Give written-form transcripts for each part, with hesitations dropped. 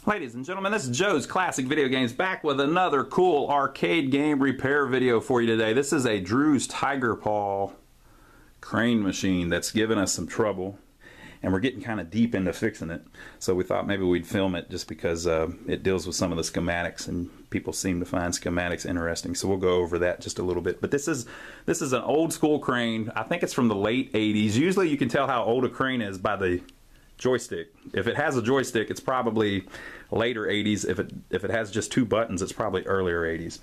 Ladies and gentlemen, this is Joe's Classic Video Games back with another cool arcade game repair video for you today. This is a Drew's Tiger Paw crane machine that's given us some trouble, and we're getting kind of deep into fixing it. So we thought maybe we'd film it just because it deals with some of the schematics, and people seem to find schematics interesting. So we'll go over that just a little bit. But this is an old school crane. I think it's from the late 80s. Usually you can tell how old a crane is by the joystick. If it has a joystick, it's probably later 80s. If it has just two buttons, it's probably earlier 80s.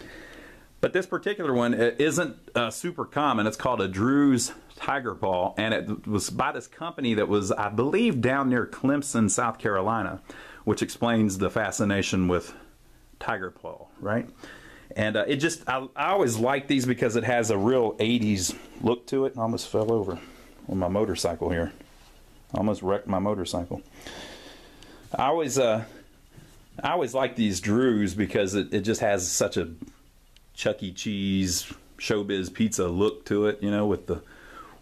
But this particular one isn't super common. It's called a Drew's Tiger Paw, and it was by this company that was, I believe, down near Clemson, South Carolina, which explains the fascination with Tiger Paw, right? And I always like these because it has a real 80s look to it. I almost fell over on my motorcycle here. I almost wrecked my motorcycle. I always like these Drews because it just has such a Chuck E. Cheese showbiz pizza look to it, you know, with the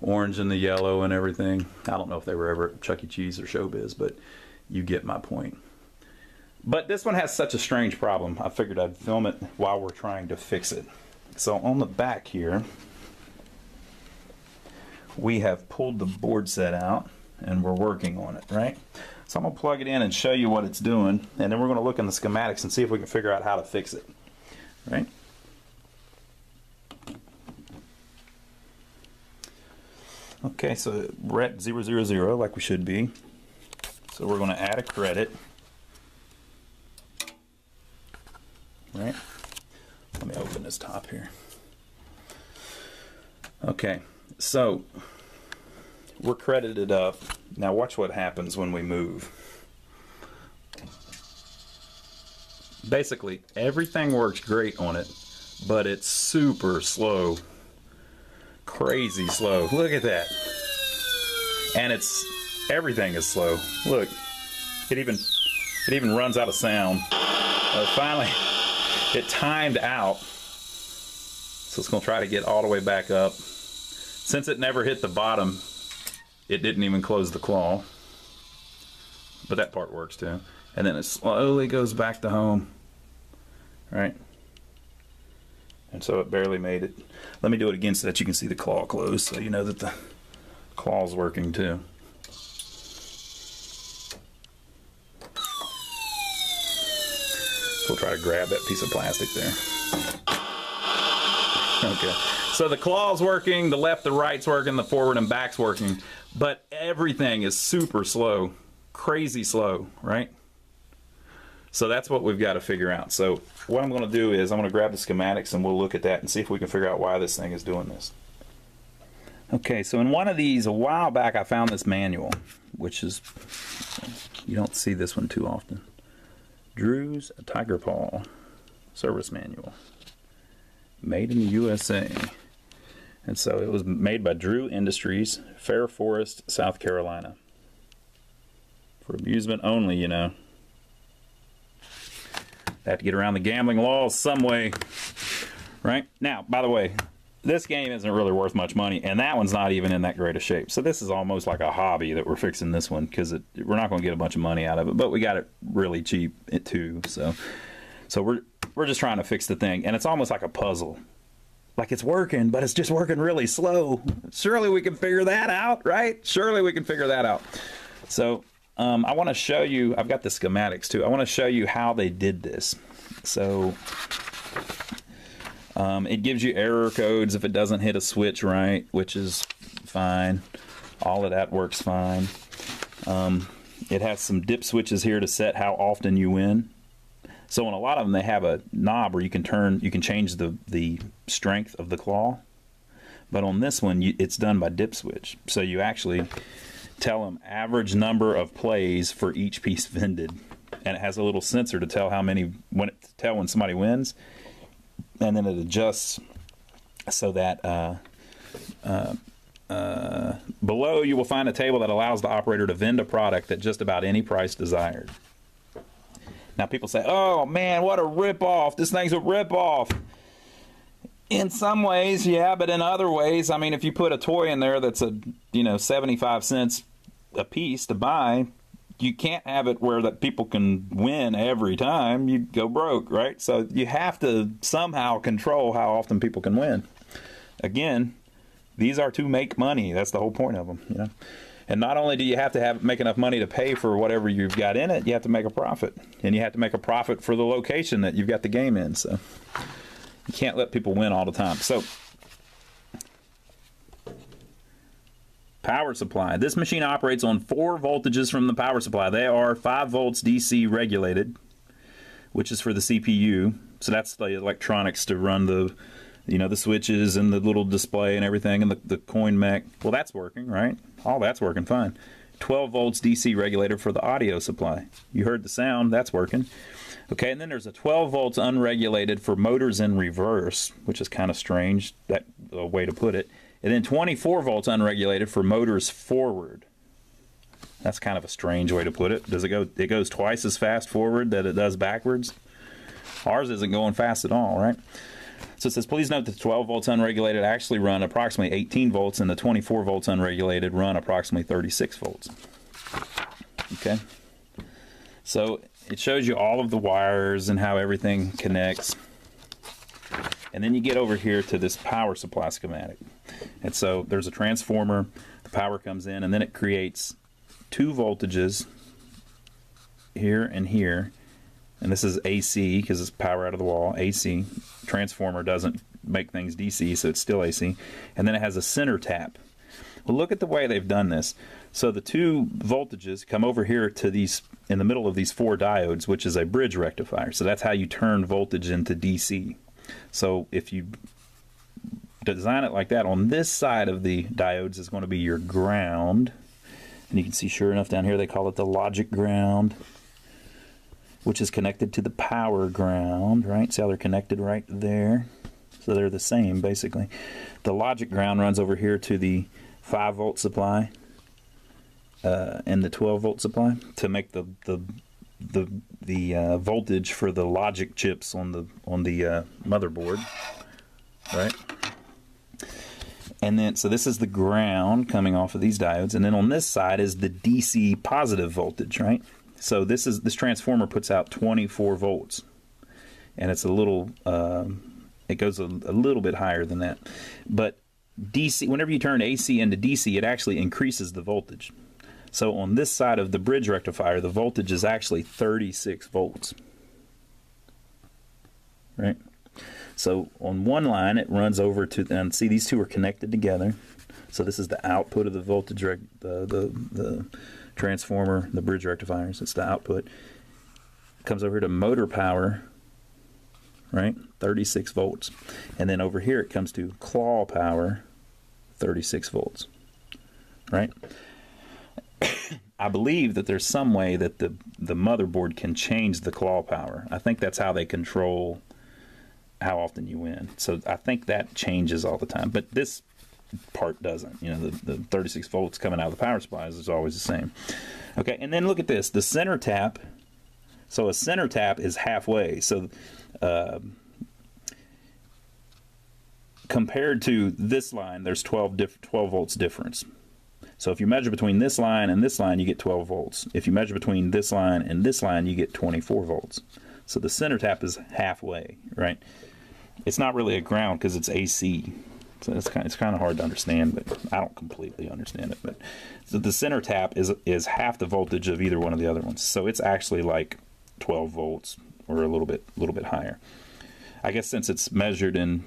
orange and the yellow and everything. I don't know if they were ever at Chuck E. Cheese or showbiz, but you get my point. But this one has such a strange problem. I figured I'd film it while we're trying to fix it. So on the back here, we have pulled the board set out and we're working on it, right? So I'm going to plug it in and show you what it's doing, and then we're going to look in the schematics and see if we can figure out how to fix it, right? Okay, so we're at 000 like we should be. So we're going to add a credit, right? Let me open this top here. Okay, so we're credited up. Now watch what happens when we move. Basically, everything works great on it, but it's super slow. Crazy slow. Look at that. And everything is slow. Look, it even runs out of sound. Finally, it timed out. So it's going to try to get all the way back up. Since it never hit the bottom, it didn't even close the claw, but that part works too. And then it slowly goes back to home, right? And so it barely made it. Let me do it again so that you can see the claw close, so you know that the claw's working too. So we'll try to grab that piece of plastic there. Okay. So the claw's working, the left, the right's working, the forward and back's working, but everything is super slow, crazy slow, right? So that's what we've got to figure out. So what I'm going to do is I'm going to grab the schematics and we'll look at that and see if we can figure out why this thing is doing this. Okay, so in one of these a while back I found this manual, which is, you don't see this one too often. Drew's Tiger Paw Service Manual. Made in the USA. And so it was made by Drew Industries, Fair Forest, South Carolina. For amusement only, you know. Have to get around the gambling laws some way. Right? Now, by the way, this game isn't really worth much money, and that one's not even in that great a shape. So this is almost like a hobby that we're fixing this one, because we're not going to get a bunch of money out of it, but we got it really cheap too. So we're just trying to fix the thing, and it's almost like a puzzle. Like it's working, but it's just working really slow. Surely we can figure that out, right? Surely we can figure that out. So I want to show you, I've got the schematics too. I want to show you how they did this. So it gives you error codes if it doesn't hit a switch right, which is fine. All of that works fine. It has some dip switches here to set how often you win. So on a lot of them, they have a knob where you can change the strength of the claw. But on this one, it's done by dip switch. So you actually tell them average number of plays for each piece vended, and it has a little sensor to tell when somebody wins, and then it adjusts so that below you will find a table that allows the operator to vend a product at just about any price desired. Now people say, oh man, what a rip-off. This thing's a rip-off. In some ways, yeah, but in other ways, I mean, if you put a toy in there that's 75 cents a piece to buy, you can't have it where that people can win every time. You go broke, right? So you have to somehow control how often people can win. Again, these are to make money. That's the whole point of them, you know. And not only do you have to make enough money to pay for whatever you've got in it, you have to make a profit. And you have to make a profit for the location that you've got the game in. So you can't let people win all the time. So power supply. This machine operates on 4 voltages from the power supply. They are 5 volts DC regulated, which is for the CPU. So that's the electronics to run the, you know, the switches and the little display and everything, and the coin mech. Well, that's working, right? All that's working fine. 12 volts DC regulator for the audio supply. You heard the sound, that's working. Okay, and then there's a 12 volts unregulated for motors in reverse, which is kind of strange, that way to put it. And then 24 volts unregulated for motors forward. That's kind of a strange way to put it. Does it go? It goes twice as fast forward that it does backwards. Ours isn't going fast at all, right? So it says, please note that the 12 volts unregulated actually run approximately 18 volts, and the 24 volts unregulated run approximately 36 volts. Okay. So it shows you all of the wires and how everything connects. And then you get over here to this power supply schematic. And so there's a transformer, the power comes in, and then it creates 2 voltages here and here. And this is AC because it's power out of the wall, AC. Transformer doesn't make things DC, so it's still AC. And then it has a center tap. Well, look at the way they've done this. So the 2 voltages come over here to these, in the middle of these 4 diodes, which is a bridge rectifier. So that's how you turn voltage into DC. So if you design it like that, on this side of the diodes is going to be your ground. And you can see, sure enough, down here they call it the logic ground, which is connected to the power ground, right? See how they're connected right there? So they're the same, basically. The logic ground runs over here to the 5 volt supply and the 12 volt supply to make the voltage for the logic chips on the motherboard, right? And then, so this is the ground coming off of these diodes, and then on this side is the DC positive voltage, right? So this transformer puts out 24 volts, and it's a little, it goes a little bit higher than that. But DC, whenever you turn AC into DC, it actually increases the voltage. So on this side of the bridge rectifier, the voltage is actually 36 volts, right? So on one line, it runs over to, and see these 2 are connected together. So this is the output of the voltage, the transformer, the bridge rectifiers. It's the output. It comes over to motor power, right? 36 volts. And then over here it comes to claw power, 36 volts, right? I believe that there's some way that the motherboard can change the claw power. I think that's how they control how often you win. So I think that changes all the time. But this part doesn't. You know, the 36 volts coming out of the power supplies is always the same. Okay, and then look at this. The center tap. So a center tap is halfway. So compared to this line, there's 12 volts difference. So if you measure between this line and this line, you get 12 volts. If you measure between this line and this line, you get 24 volts. So the center tap is halfway, right? It's not really a ground because it's AC. So it's kind of hard to understand, but I don't completely understand it. But so the center tap is half the voltage of either one of the other ones. So it's actually like 12 volts or a little bit higher. I guess since it's measured in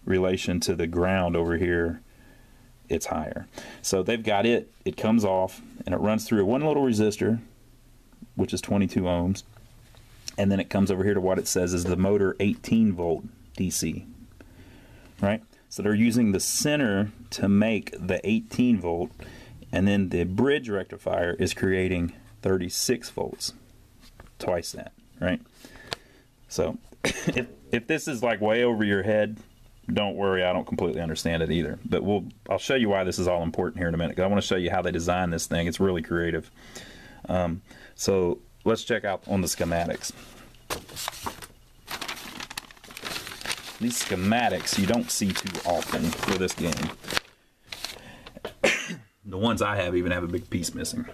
relation to the ground over here, it's higher. So they've got it comes off and it runs through one little resistor, which is 22 ohms, and then it comes over here to what it says is the motor 18 volt DC, right? So they're using the center to make the 18 volt, and then the bridge rectifier is creating 36 volts, twice that, right? So if this is like way over your head, don't worry, I don't completely understand it either. But I'll show you why this is all important here in a minute, because I want to show you how they design this thing. It's really creative. So let's check out on the schematics. These schematics you don't see too often for this game. The ones I have even have a big piece missing.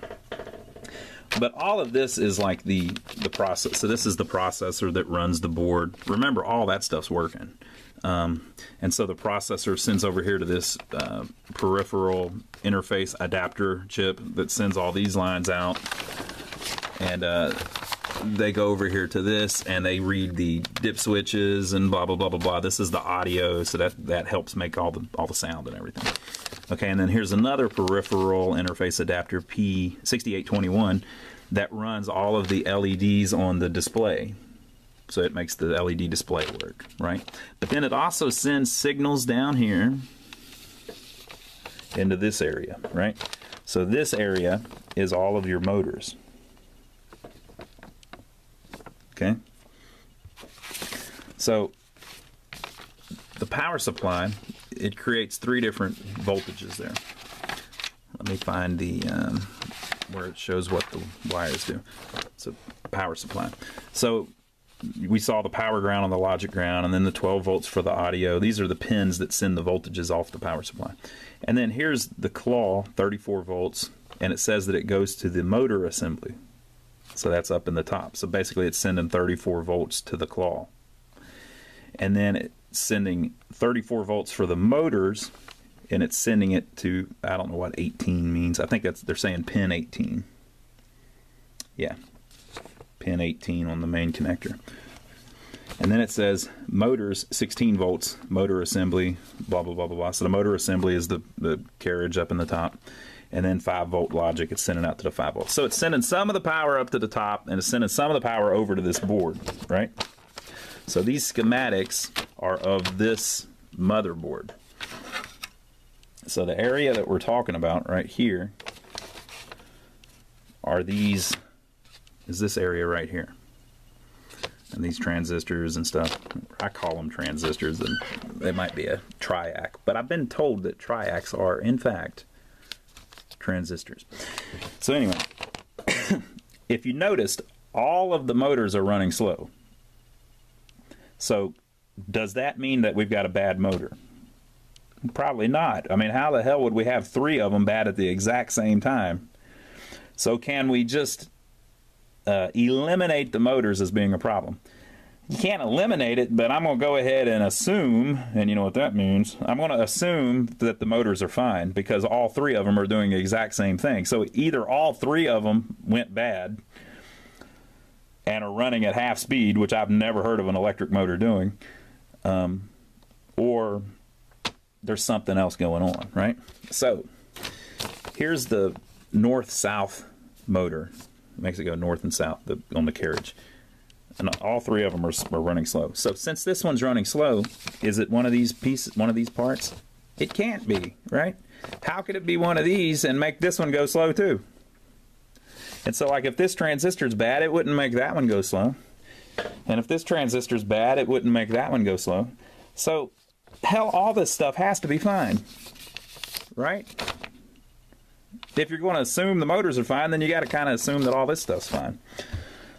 But all of this is like the process. So this is the processor that runs the board. Remember, all that stuff's working. And so the processor sends over here to this peripheral interface adapter chip that sends all these lines out. And they go over here to this and they read the dip switches and blah, blah, blah, blah, blah. This is the audio, so that helps make all the sound and everything. Okay, and then here's another peripheral interface adapter, P6821, that runs all of the LEDs on the display. So it makes the LED display work, right? But then it also sends signals down here into this area, right? So this area is all of your motors. Okay? So the power supply, it creates 3 different voltages there. Let me find the where it shows what the wires do. It's a power supply. So we saw the power ground on the logic ground, and then the 12 volts for the audio. These are the pins that send the voltages off the power supply. And then here's the claw, 34 volts, and it says that it goes to the motor assembly. So that's up in the top. So basically it's sending 34 volts to the claw. And then it's sending 34 volts for the motors, and it's sending it to, I don't know what 18 means. I think they're saying pin 18. Yeah. Pin 18 on the main connector. And then it says motors 16 volts, motor assembly, blah, blah, blah, blah, blah. So the motor assembly is the carriage up in the top. And then 5-volt logic, it's sending out to the 5 volts. So it's sending some of the power up to the top, and it's sending some of the power over to this board, right? So these schematics are of this motherboard. So the area that we're talking about right here are these, is this area right here. And these transistors and stuff, I call them transistors, and they might be a triac, but I've been told that triacs are, in fact, transistors. So anyway, if you noticed, all of the motors are running slow. So does that mean that we've got a bad motor? Probably not. I mean, how the hell would we have 3 of them bad at the exact same time? So can we just eliminate the motors as being a problem? You can't eliminate it, but I'm going to go ahead and assume, and you know what that means, I'm going to assume that the motors are fine because all 3 of them are doing the exact same thing. So either all 3 of them went bad and are running at half speed, which I've never heard of an electric motor doing, or there's something else going on, right? So here's the north-south motor. It makes it go north and south on the carriage. And all 3 of them are running slow. So since this one's running slow, is it one of these pieces, one of these parts? It can't be, right? How could it be one of these and make this one go slow too? And so like if this transistor's bad, it wouldn't make that one go slow. And if this transistor's bad, it wouldn't make that one go slow. So hell, all this stuff has to be fine, right? If you're going to assume the motors are fine, then you got to kind of assume that all this stuff's fine.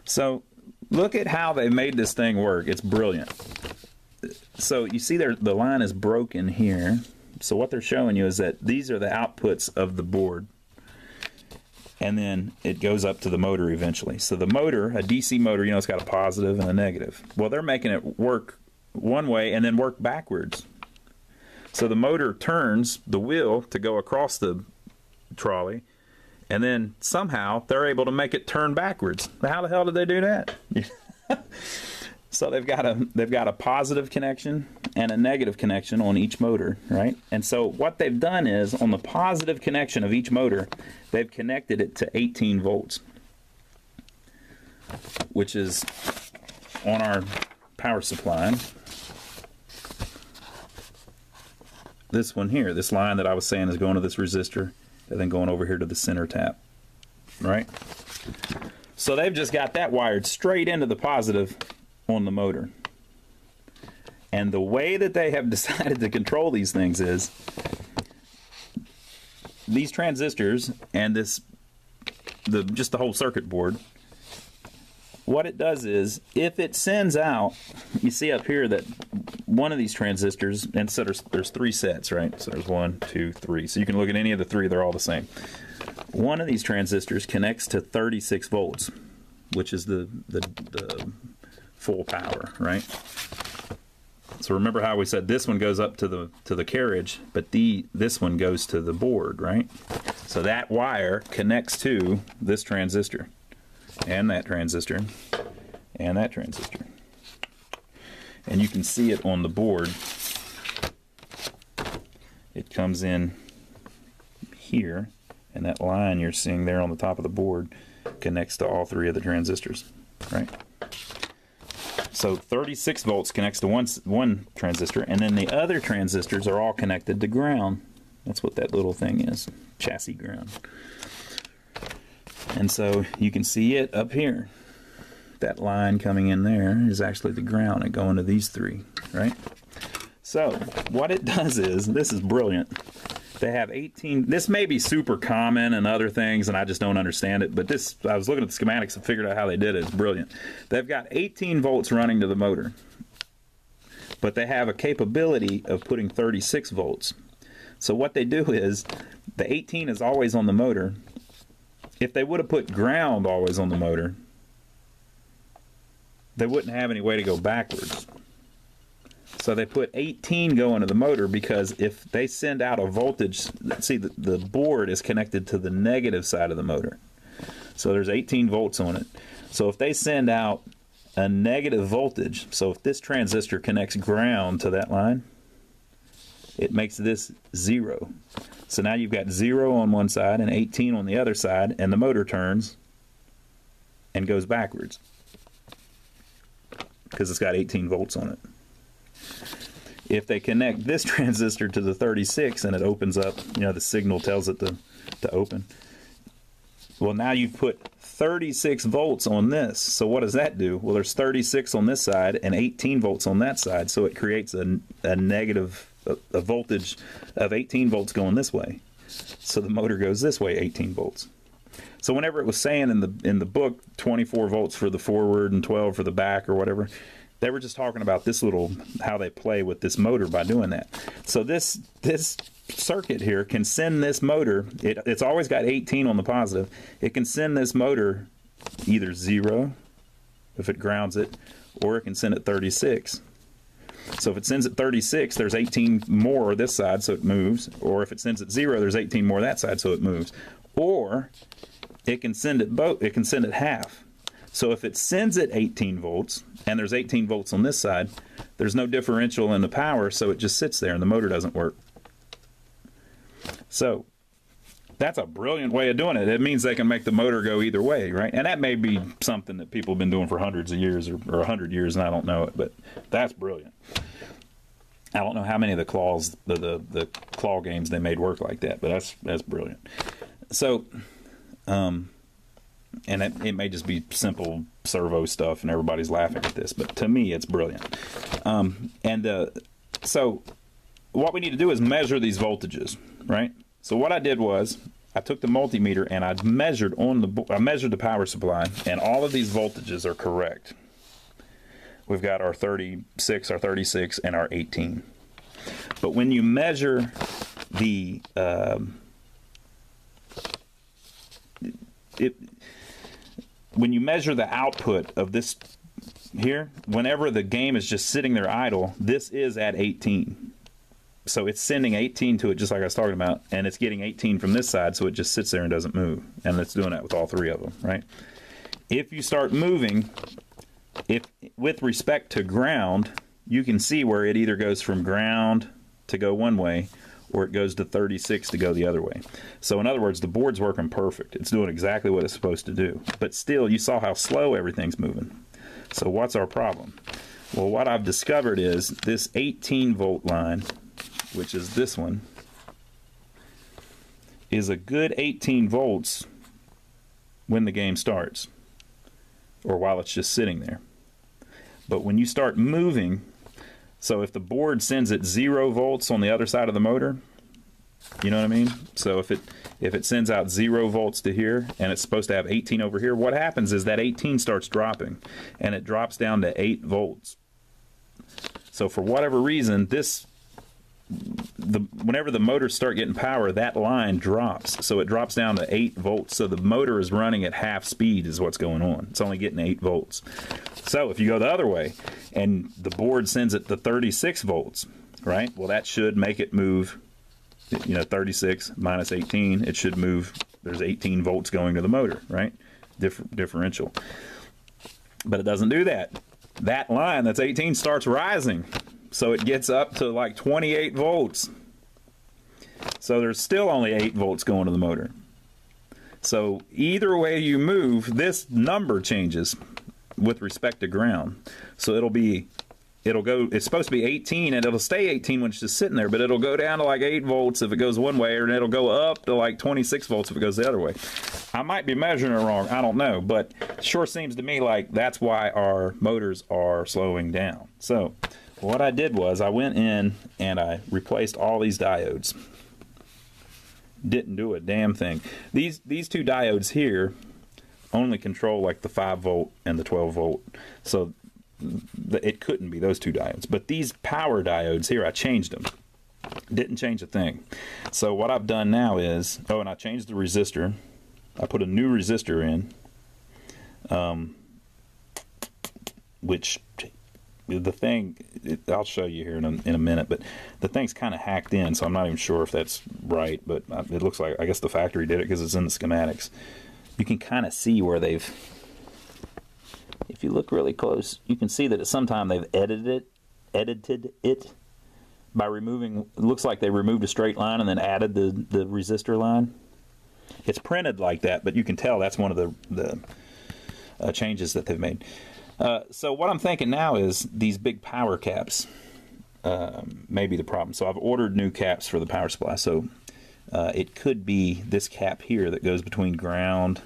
So look at how they made this thing work. It's brilliant. So you see the line is broken here. So what they're showing you is that these are the outputs of the board. And then it goes up to the motor eventually. So the motor, a DC motor, you know, it's got a positive and a negative. Well, they're making it work one way and then work backwards. So the motor turns the wheel to go across the trolley, and then somehow they're able to make it turn backwards. How the hell did they do that? So they've got a positive connection and a negative connection on each motor, right? And so what they've done is on the positive connection of each motor, they've connected it to 18 volts, which is on our power supply. This one here, this line that I was saying is going to this resistor and then going over here to the center tap, right? So they've just got that wired straight into the positive on the motor. And the way that they have decided to control these things is these transistors and just the whole circuit board. What it does is if it sends out, you see up here that one of these transistors, and so there's 3 sets, right? So there's 1, 2, 3. So you can look at any of the 3, they're all the same. one of these transistors connects to 36 volts, which is the full power, right? So remember how we said this one goes up to the carriage, but this one goes to the board, right? So that wire connects to this transistor, and that transistor, and that transistor. And you can see it on the board. It comes in here, and that line you're seeing there on the top of the board connects to all three of the transistors, right? So 36 volts connects to one transistor, and then the other transistors are all connected to ground. That's what that little thing is, chassis ground. And so you can see it up here. That line coming in there is actually the ground and going to these three, right? So what it does is, this is brilliant. They have 18, this may be super common and other things, and I just don't understand it, but this, I was looking at the schematics and figured out how they did it. It's brilliant. They've got 18 volts running to the motor, but they have a capability of putting 36 volts. So what they do is, the 18 is always on the motor. If they would have put ground always on the motor, they wouldn't have any way to go backwards. So they put 18 going to the motor, because if they send out a voltage, see the board is connected to the negative side of the motor. So there's 18 volts on it. So if they send out a negative voltage, so if this transistor connects ground to that line, it makes this 0. So now you've got 0 on one side and 18 on the other side, and the motor turns and goes backwards because it's got 18 volts on it. If they connect this transistor to the 36 and it opens up, you know, the signal tells it to open. Well, now you've put 36 volts on this. So what does that do? Well, there's 36 on this side and 18 volts on that side. So it creates a voltage of 18 volts going this way. So the motor goes this way, 18 volts. So whenever it was saying in the book 24 volts for the forward and 12 for the back or whatever, they were just talking about this little, how they play with this motor by doing that. So this circuit here can send this motor, it's always got 18 on the positive, it can send this motor either 0 if it grounds it, or it can send it 36. So if it sends it 36, there's 18 more this side, so it moves, or if it sends it 0, there's 18 more that side, so it moves. Or it can send it both, it can send it half. So if it sends it 18 volts, and there's 18 volts on this side, there's no differential in the power, so it just sits there and the motor doesn't work. So that's a brilliant way of doing it. It means they can make the motor go either way, right? And that may be something that people have been doing for hundreds of years or 100 years, and I don't know it, but that's brilliant. I don't know how many of the claws, the claw games they made work like that, but that's brilliant. So, and it may just be simple servo stuff and everybody's laughing at this, but to me it's brilliant. So what we need to do is measure these voltages, right? So what I did was I took the multimeter and I measured the power supply, and all of these voltages are correct. We've got our 36, our 36, and our 18. But when you measure the when you measure the output of this here, whenever the game is just sitting there idle, this is at 18. So it's sending 18 to it, just like I was talking about, and it's getting 18 from this side, so it just sits there and doesn't move. And it's doing that with all three of them, right? If you start moving, with respect to ground, you can see where it either goes from ground to go one way, or it goes to 36 to go the other way. So in other words, the board's working perfect. It's doing exactly what it's supposed to do. But still, you saw how slow everything's moving. So what's our problem? Well, what I've discovered is this 18 volt line, which is this one, is a good 18 volts when the game starts, or while it's just sitting there. But when you start moving, so if the board sends it 0 volts on the other side of the motor, you know what I mean? So if it sends out 0 volts to here and it's supposed to have 18 over here, what happens is that 18 starts dropping and it drops down to 8 volts. So for whatever reason, this whenever the motors start getting power, that line drops. So it drops down to 8 volts. So the motor is running at half speed is what's going on. It's only getting 8 volts. So if you go the other way and the board sends it to 36 volts, right? Well, that should make it move, you know, 36 minus 18. It should move. There's 18 volts going to the motor, right? Differential. But it doesn't do that. That line that's 18 starts rising. So it gets up to like 28 volts. So there's still only 8 volts going to the motor. So either way you move, this number changes with respect to ground. So it'll go, it's supposed to be 18 and it'll stay 18 when it's just sitting there, but it'll go down to like 8 volts if it goes one way, and it'll go up to like 26 volts if it goes the other way. I might be measuring it wrong, I don't know, but it sure seems to me like that's why our motors are slowing down. So what I did was I went in and I replaced all these diodes. Didn't do a damn thing. These two diodes here only control like the 5 volt and the 12 volt. So it couldn't be those two diodes. But these power diodes here, I changed them. Didn't change a thing. So what I've done now is, oh, and I changed the resistor. I put a new resistor in, which the thing, I'll show you here in a minute, but the thing's kind of hacked in, so I'm not even sure if that's right, but it looks like, I guess the factory did it because it's in the schematics. You can kind of see where they've, if you look really close, you can see that at some time they've edited it by removing, it looks like they removed a straight line and then added the resistor line. It's printed like that, but you can tell that's one of the changes that they've made. So what I'm thinking now is these big power caps may be the problem. So I've ordered new caps for the power supply. So it could be this cap here that goes between ground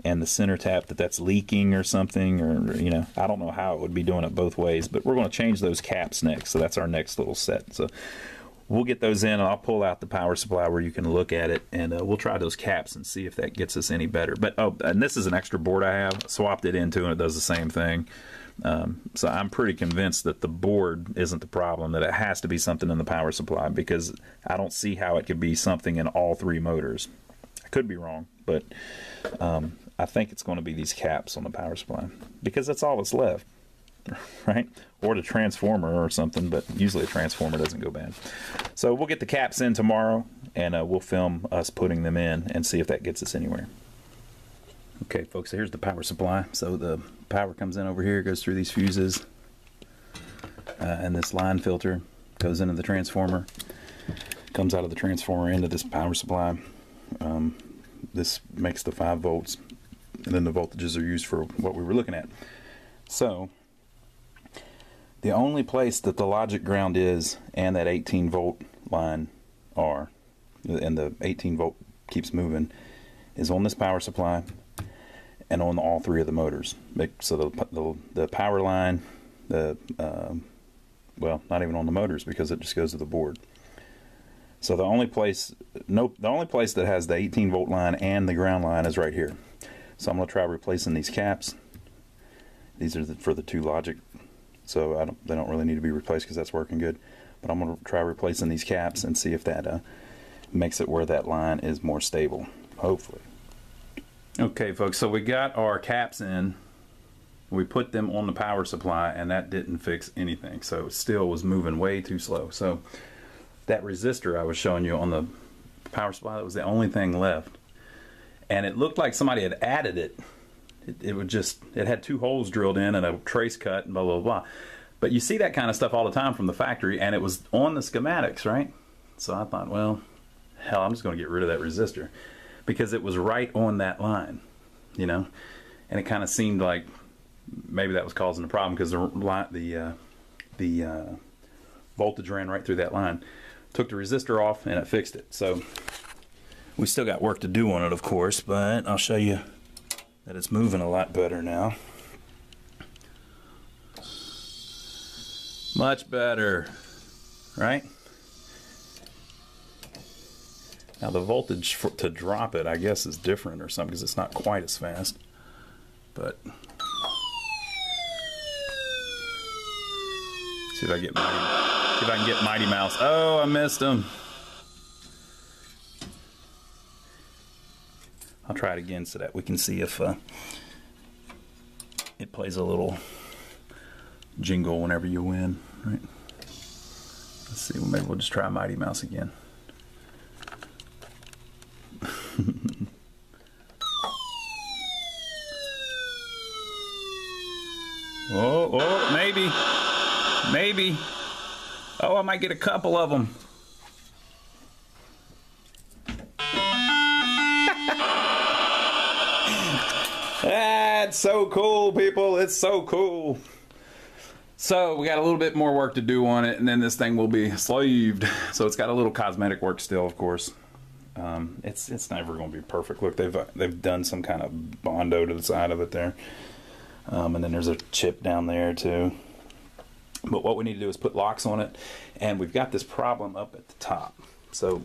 and the center tap that's leaking or something, or, you know, I don't know how it would be doing it both ways, but we're going to change those caps next. So that's our next little set. So we'll get those in, and I'll pull out the power supply where you can look at it, and we'll try those caps and see if that gets us any better. But oh, and this is an extra board I have, swapped it into, and it does the same thing. So I'm pretty convinced that the board isn't the problem, that it has to be something in the power supply, because I don't see how it could be something in all 3 motors. I could be wrong, but I think it's going to be these caps on the power supply, because that's all that's left. Right? Or the transformer or something, but usually a transformer doesn't go bad. So we'll get the caps in tomorrow, and we'll film us putting them in and see if that gets us anywhere. Okay, folks, so here's the power supply. So the power comes in over here, goes through these fuses, and this line filter goes into the transformer, comes out of the transformer into this power supply. This makes the 5 volts, and then the voltages are used for what we were looking at. So the only place that the logic ground is and that 18 volt line are, and the 18 volt keeps moving, is on this power supply and on all 3 of the motors. So the power line, well, not even on the motors, because it just goes to the board. So the only place that has the 18 volt line and the ground line is right here. So I'm going to try replacing these caps. These are for the 2 logic. So they don't really need to be replaced because that's working good. But I'm going to try replacing these caps and see if that makes it where that line is more stable, hopefully. Okay, folks, so we got our caps in. We put them on the power supply, and that didn't fix anything. So it still was moving way too slow. So that resistor I was showing you on the power supply, that was the only thing left. And it looked like somebody had added it. It had 2 holes drilled in and a trace cut and blah, blah, blah. But you see that kind of stuff all the time from the factory, and it was on the schematics, right? So I thought, well, hell, I'm just going to get rid of that resistor, because it was right on that line, you know? And it kind of seemed like maybe that was causing the problem, because the voltage ran right through that line. Took the resistor off, and it fixed it. So we still got work to do on it, of course, but I'll show you that it's moving a lot better now. Much better, right? Now the voltage to drop it, I guess, is different or something, because it's not quite as fast. But see if I get my See if I can get Mighty Mouse. Oh, I missed him. I'll try it again so that we can see if it plays a little jingle whenever you win, right? Let's see, well, maybe we'll just try Mighty Mouse again. Oh, maybe. Maybe. Oh, I might get a couple of them. That's so cool, people. It's so cool. So we got a little bit more work to do on it, and then this thing will be slaved. So it's got a little cosmetic work still, of course. It's never going to be perfect. Look, they've done some kind of Bondo to the side of it there. And then there's a chip down there too. But what we need to do is put locks on it, and we've got this problem up at the top. So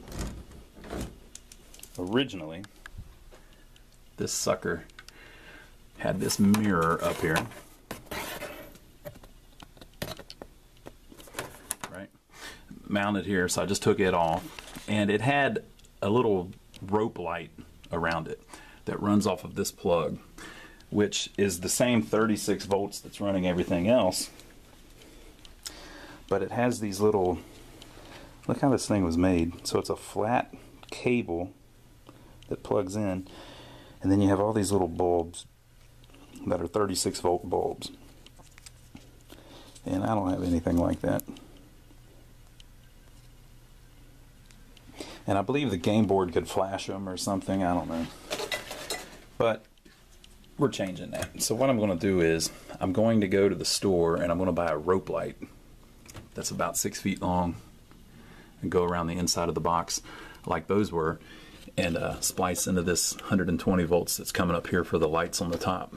originally, this sucker had this mirror up here, right, mounted here. So I just took it off, and it had a little rope light around it that runs off of this plug, which is the same 36 volts that's running everything else. But it has these little, look how this thing was made. So it's a flat cable that plugs in, and then you have all these little bulbs that are 36 volt bulbs. And I don't have anything like that. And I believe the game board could flash them or something, I don't know. But we're changing that. So what I'm going to do is I'm going to go to the store and I'm going to buy a rope light that's about 6 feet long and go around the inside of the box like those were, and splice into this 120 volts that's coming up here for the lights on the top.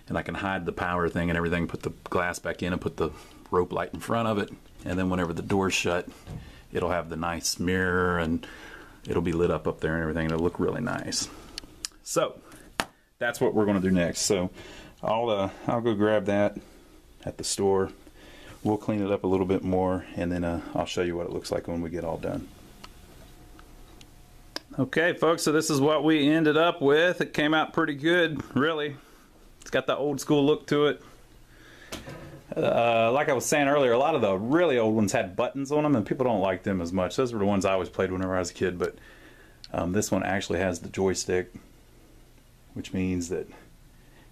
And I can hide the power thing and everything, put the glass back in and put the rope light in front of it, and then whenever the door's shut, it'll have the nice mirror and it'll be lit up there and everything. It'll look really nice. So that's what we're going to do next. So I'll go grab that at the store. We'll clean it up a little bit more, and then I'll show you what it looks like when we get all done. Okay, folks, so this is what we ended up with. It came out pretty good, really. It's got the old school look to it. Like I was saying earlier, a lot of the really old ones had buttons on them, and people don't like them as much. Those were the ones I always played whenever I was a kid, but this one actually has the joystick, which means that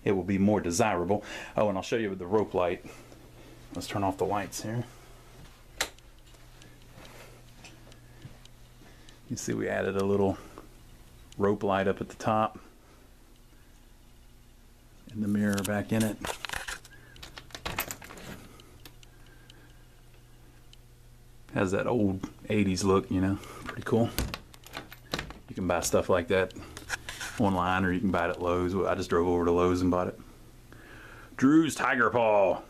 it will be more desirable. Oh, and I'll show you with the rope light. Let's turn off the lights here. You see we added a little rope light up at the top and the mirror back in it. Has that old 80s look, you know, pretty cool. You can buy stuff like that online, or you can buy it at Lowe's. I just drove over to Lowe's and bought it. Drew's Tiger Paw.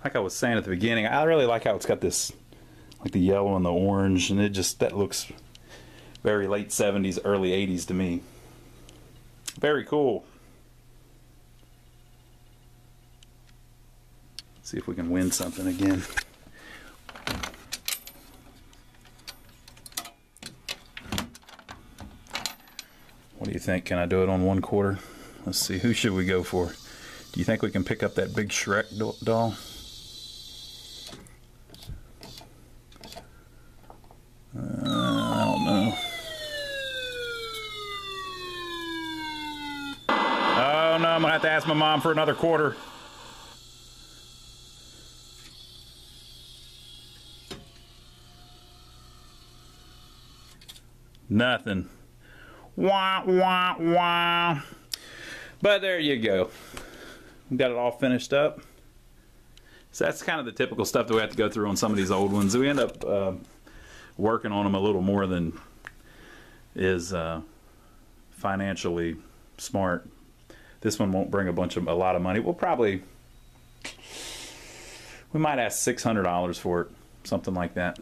Like I was saying at the beginning, I really like how it's got this, like the yellow and the orange, and that looks very late 70s, early 80s to me. Very cool. See if we can win something again. What do you think? Can I do it on 1/4? Let's see. Who should we go for? Do you think we can pick up that big Shrek doll? I don't know. Oh no, I'm gonna have to ask my mom for another 1/4. Nothing. Wah, wah, wah. But there you go. We got it all finished up. So that's kind of the typical stuff that we have to go through on some of these old ones. We end up working on them a little more than is financially smart. This one won't bring a lot of money. We might ask $600 for it, something like that.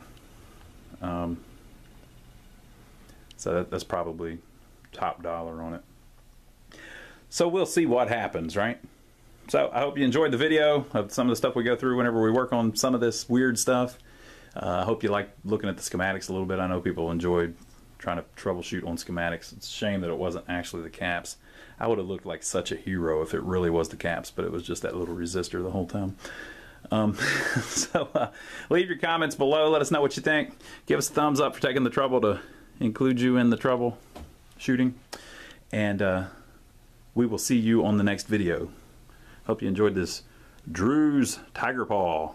So that's probably top dollar on it. So we'll see what happens, right? So I hope you enjoyed the video of some of the stuff we go through whenever we work on some of this weird stuff. I hope you like looking at the schematics a little bit. I know people enjoyed trying to troubleshoot on schematics. It's a shame that it wasn't actually the caps. I would have looked like such a hero if it really was the caps, but it was just that little resistor the whole time. Leave your comments below. Let us know what you think. Give us a thumbs up for taking the trouble to include you in the troubleshooting. And we will see you on the next video. Hope you enjoyed this Drew's Tiger Paw.